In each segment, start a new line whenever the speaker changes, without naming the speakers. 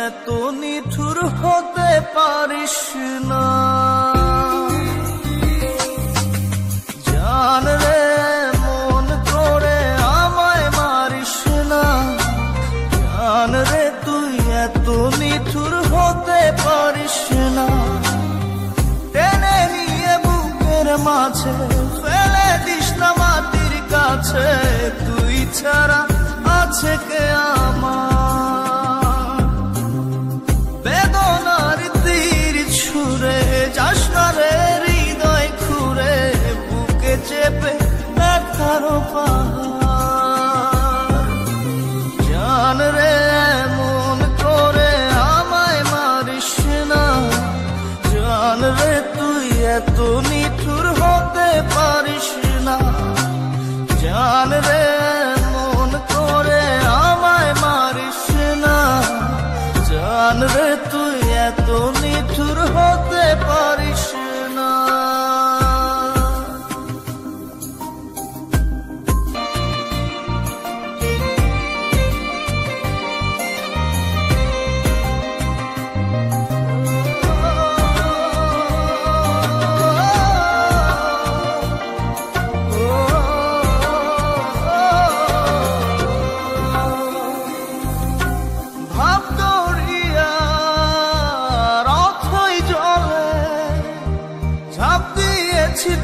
এত নিঠুর হতে পারিস না। জান রে মন করে আমায় মারিস না। জান রে তুই এত নিঠুর হতে পারিস না। টেনে নিয়ে বুকের মাঝে ফেলে দিস না মাটির কাছে। তুই ছাড়া আছে কে আমার? বেদনার তীর ছুঁড়ে যাস না রে হৃদয় খুঁড়ে। বুকে চেপে ব্যথারও পাহাড়। জান রে মন করে আমায় মারিস না। জান রে তুই এত নিঠুর হতে পারিস না। জান রে মন করে আমায় মারিস না। জান রে তুই এত নিঠুর হতে পারিস না।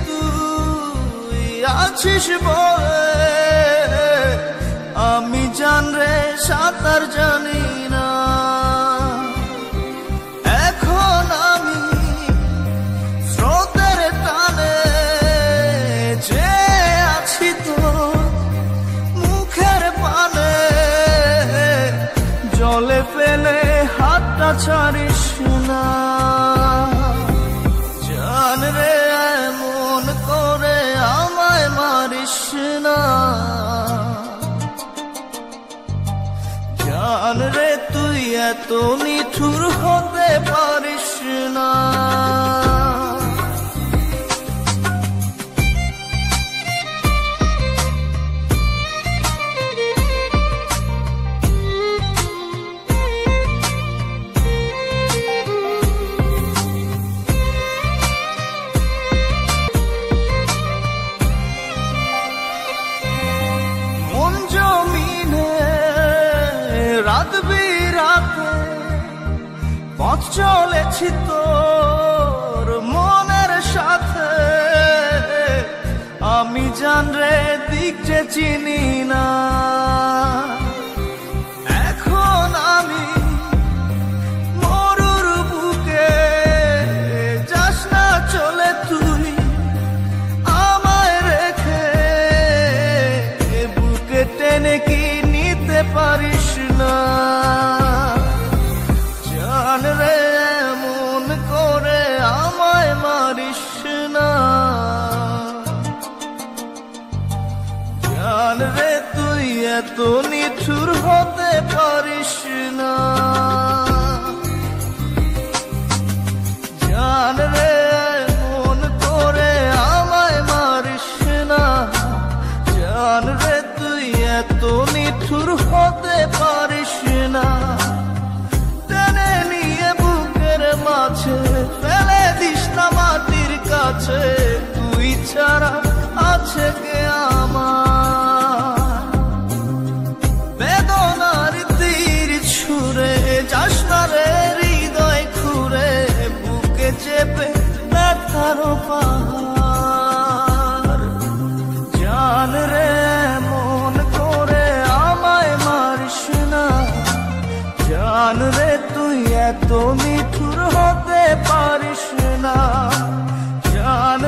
তুই আছিস বলে আমি জান রে সাঁতার জানি না। এখন আমি স্রোতের টানে যে আছি তো মুখের পানে। জলে ফেলে হাতটা ছাড়িস না। জান রে মন করে আমায় মারিস না। জান রে তুই এত নিঠুর হতে পারিস না। রাত বিরাতে পথ চলেছি তোর মনের সাথে। আমি জান রে দিক যে চিনি না। এখন আমি মরুর বুকে যাস না চলে তুই আমায় রেখে। বুকে টেনে কি নিতে পারিস না? জান রে মন করে আমায় মারিস না। জান রে তুই এত নিঠুর হতে পারিস না। জান রে মন করে আমায় মারিস না। জান রে তুই এত নিঠুর হতে পারিস না। টেনে নিয়ে বুকের মাঝে ফেলে দিস না মাটির কাছে। তুই ছাড়া আছে কে আমার? বেদনার তীর ছুঁড়ে যাস না রে হৃদয় খুঁড়ে। বুকে চেপে ব্যথারও পাহাড়। জান রে মন করে আমায় মারিস না। জান রে তুই এত নিঠুর হতে পারিস না। জান